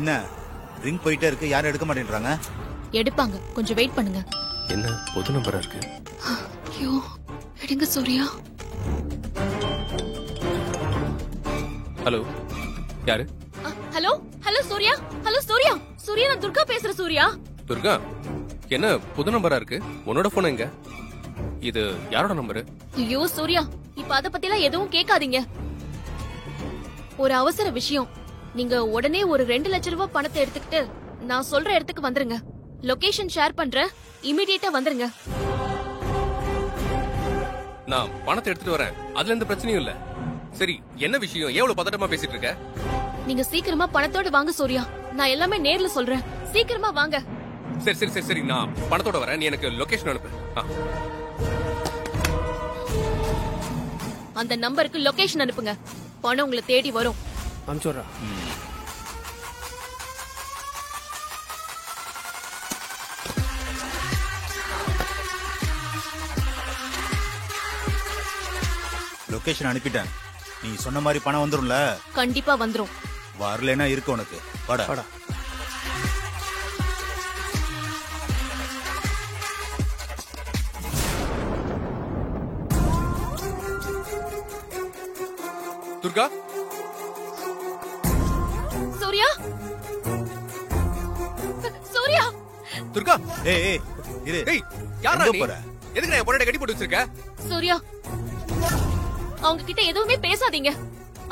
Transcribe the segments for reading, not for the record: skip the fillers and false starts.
என்ன ரிங் போயிட்டே இருக்கு, யாரும் எடுக்க மாட்டேன்றாங்க. எடுப்பாங்க, கொஞ்சம் வெயிட் பண்ணுங்க. என்ன பொது நம்பரா இருக்கு? ஐயோ, எடுங்க சூர்யா. ஹலோ, யாரு? Hello hello Surya, hello Surya. Surya, நான் துர்கா பேசுறேன். சூர்யா. துர்கா, என்ன புது நம்பரா இருக்கு? உன்னோட போன் எங்க? இது யாரோட நம்பரு? ஐயோ சூர்யா, இப்ப அத பத்திலாம் எதுவும் கேட்காதீங்க. ஒரு அவசர விஷயம். நீங்க உடனே ஒரு 2 லட்சம் ரூபாய் பணத்தை எடுத்துக்கிட்டு நான் சொல்ற இடத்துக்கு வந்துருங்க. லொகேஷன் ஷேர் பண்றேன், இமிடியேட்டா வந்துருங்க. நான் பணத்தை எடுத்துட்டு வரேன், அதுல எந்த பிரச்சனையும் இல்ல. சரி, என்ன விஷயம்? எவ்வளவு பதட்டமா பேசிட்டு இருக்க? நீங்க சீக்கிரமா பணத்தோட வாங்க சூர்யா. நான் எல்லாமே நேர்ல சொல்றேன், சீக்கிரமா வாங்க. சரி சரி சரி சரி, நான் பணத்தோட வரேன். நீ எனக்கு லொகேஷன் அனுப்பு. அந்த நம்பருக்கு லொகேஷன் அனுப்புங்க, பணம் உங்களை தேடி வரும். அனுப்பிச்சுடுறா. லொகேஷன் அனுப்பிட்டேன். நீ சொன்ன மாதிரி பணம் வந்துரும்ல? கண்டிப்பா வந்துரும். வரலனா இருக்கு உனக்கு. வாடா வாடா. துர்கா, சூர்யா, சூர்யா. துர்கா. ஏய் ஏய் இரு. ஏய், யாரா நீ? எதுக்கு நான் பொண்ணை கட்டி போட்டு வச்சிருக்க? சூர்யா, அவங்க கிட்ட எதுவுமே பேசாதீங்க.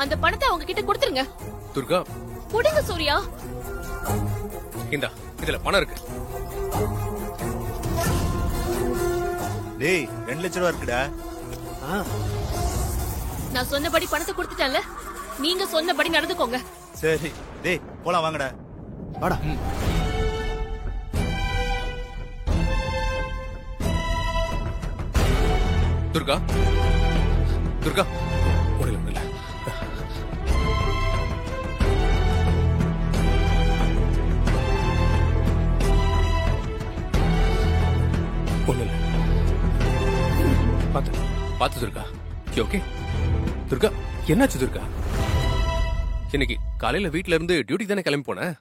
அந்த பணத்தை அவங்க கிட்ட கொடுத்துருங்க. துர்கா, கொடுங்க சூர்யா. இந்தா, இதுல பணம் இருக்கு. டேய், 2 லட்சம் ரூபாய் இருக்குடா. நான் சொன்னபடி பணத்தை கொடுத்துட்டேன்ல, நீங்க சொன்னபடி நடந்துக்கோங்க. சரி, டேய் போலாம் வாங்கடா. வாடா. துர்கா, துர்கா, ஒண்ணு இல்ல. ஒண்ணு இல்ல. பாத்து பாத்து துர்கா. ஓகே துர்கா, என்னாச்சு துர்கா? இன்னைக்கு காலையில வீட்ல இருந்து டியூட்டி தானே கிளம்பி போனேன்.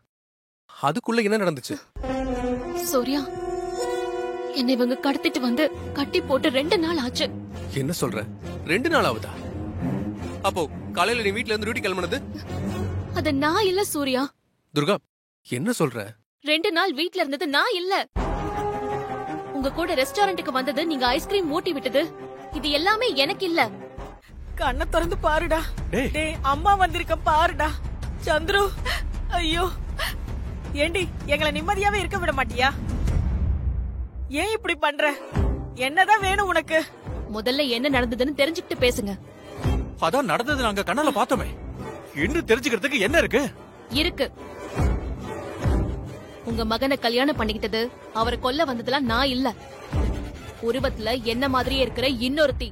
அதுக்குள்ள என்ன நடந்துச்சு? சூர்யா, என்னை இவங்க கடத்திட்டு வந்து கட்டி போட்டு 2 நாள் ஆச்சு. என்ன சொல்ற? 2 நாள் ஆகுதா? அப்போ காலையில நீ வீட்ல இருந்து டியூட்டி கிளம்பினது? அது நான் இல்ல சூர்யா. துர்கா, என்ன சொல்ற? 2 நாள் வீட்ல இருந்தது நான் இல்ல. உங்க கூட ரெஸ்டாரண்ட்டுக்கு வந்தது, நீங்க ஐஸ்கிரீம் ஊட்டி விட்டது, இது எல்லாமே எனக்கு இல்ல. கண்ணை திறந்து பாருடா. டேய், அம்மா வந்திருக்க பாருடா. சந்துரு, ஐயோ, ஏண்டி எங்களை நிம்மதியாவே இருக்க விட மாட்டியா? ஏன் இப்படி பண்ற? என்னதான் வேணும் உனக்கு? முதல்ல என்ன நடந்ததுன்னு தெரிஞ்சுக்கிட்டு பேசுங்க. அதான் நடந்தது நாங்க கண்ணால பார்த்தோமே. இன்னும் தெரிஞ்சுக்கிறதுக்கு என்ன இருக்கு? இருக்கு. உங்க மகனை கல்யாணம் பண்ணிக்கிட்டது, அவரை கொல்ல வந்ததுலாம் நான் இல்ல. உருவத்துல என்ன மாதிரியே இருக்கிற இன்னொருத்தி.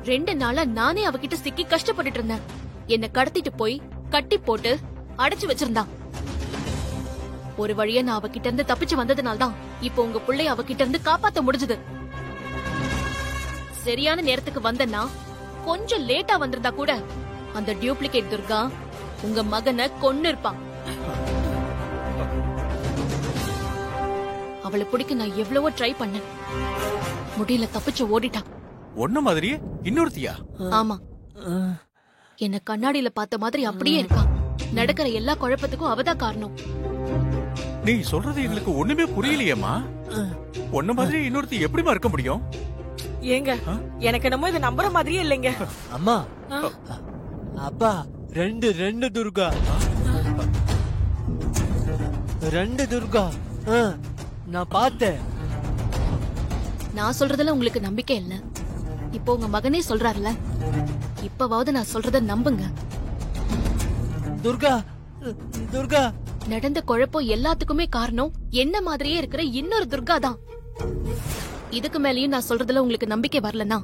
2 நாளா நானே அவகிட்ட சிக்கி கஷ்டப்பட்டுட்டு இருந்தேன். என்ன கடத்திட்டு போய் கட்டி போட்டு அடைச்சு வச்சிருந்தான். ஒரு வழியா நான் அவகிட்ட இருந்து தப்பிச்சு வந்ததுனால்தான் இப்ப உங்க பிள்ளைய அவகிட்ட இருந்து காப்பாத்த முடிஞ்சது. சரியான நேரத்துக்கு வந்தனா, கொஞ்சம் லேட்டா வந்திருந்தா கூட அந்த டியூப்ளிகேட் துர்கா உங்க மகனை கொன்னு இருப்பான். அவளை பிடிக்க நான் எவ்வளவோ ட்ரை பண்ணேன், முடியல, தப்பிச்சு ஓடிட்டான். ஒன்ன மாதிரியே இன்னொருத்தியா? ஆமா, என்ன கண்ணாடியில பார்த்த மாதிரி அப்படியே இருக்கா. நடக்கிற எல்லா குழப்பத்துக்கும் அவதான் காரணம். நீ சொல்றது எங்களுக்கு ஒண்ணுமே புரியலையேம்மா. ஒன்ன மாதிரி இன்னொருத்தி எப்படிமா இருக்க முடியும்? ஏங்க, எனக்கு என்னமோ இது நம்புற மாதிரியே இல்லைங்க. அம்மா, அப்பா, 2 துர்கா, 2 துர்கா. நான் பார்த்தேன். நான் சொல்றதுல உங்களுக்கு நம்பிக்கை இல்ல. இப்போ உங்க மகனே சொல்றாருல, இப்பவாவது நான் சொல்றத நம்புங்க. துர்கா, துர்கா. நடந்த குழப்பம் எல்லாத்துக்குமே காரணம் என்ன மாதிரியே இருக்கிற இன்னொரு துர்கா தான். இதுக்கு மேலயும் நான் சொல்றதுல உங்களுக்கு நம்பிக்கை வரலனா,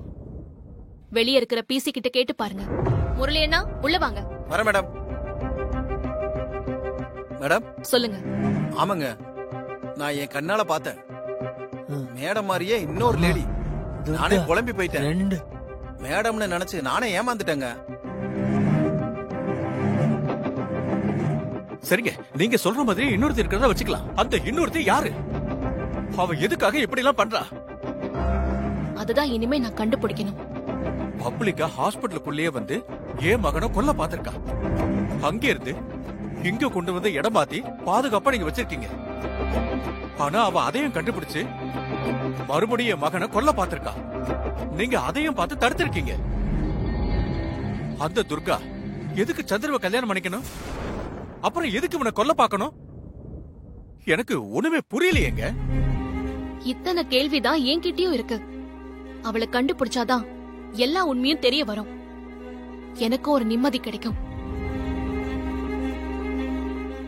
வெளியே இருக்கிற பிசி கிட்ட கேட்டு பாருங்க. முரளியண்ணா, உள்ள வாங்க. வர மேடம். மேடம் சொல்லுங்க. ஆமாங்க, நான் என் கண்ணால பார்த்தேன். மேடம் மாதிரியே இன்னொரு லேடி. நானே குழம்பி போயிட்டேன். மேடம்னு நினைச்சு நானே ஏமாந்துட்டேங்க. சரிங்க, நீங்க சொல்ற மாதிரி இன்னொருத்தி இருக்கிறதா வச்சுக்கலாம். அந்த இன்னொருத்தி யாரு? அவ எதுக்காக இப்படி எல்லாம் பண்றா? அதுதான் இனிமே நான் கண்டுபிடிக்கணும். பப்ளிக்கா ஹாஸ்பிடலுக்குள்ளேயே வந்து ஏன் மகனை கொல்ல பாத்திருக்கா. அங்க இருந்து இங்க கொண்டு வந்து இடம் மாத்தி பாதுகாப்பா நீங்க வச்சிருக்கீங்க. ஆனா அவ அதையும் கண்டுபிடிச்சு மறுபடியும் என் மகனை கொல்ல பாத்திருக்கா. நீங்க அதையும் பார்த்து தடுத்திருக்கீங்க. அந்த துர்கா எதுக்கு சந்திரவை கல்யாணம் பண்ணிக்கணும்? அப்புறம் எதுக்கு இவனை கொல்ல பாக்கணும்? எனக்கு ஒண்ணுமே புரியலையேங்க. இத்தனை கேள்விதான் என்கிட்டயும் இருக்கு. அவளை கண்டுபிடிச்சாதான் எல்லா உண்மையும் தெரிய வரும். எனக்கும் ஒரு நிம்மதி கிடைக்கும்.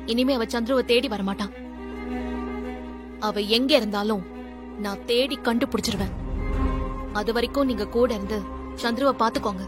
இனிமே அவ சந்துருவை தேடி வரமாட்டான். அவ எங்க இருந்தாலும் நான் தேடி கண்டுபிடிச்சிருவேன். அது வரைக்கும் நீங்க கூட இருந்து சந்துருவை பாத்துக்கோங்க.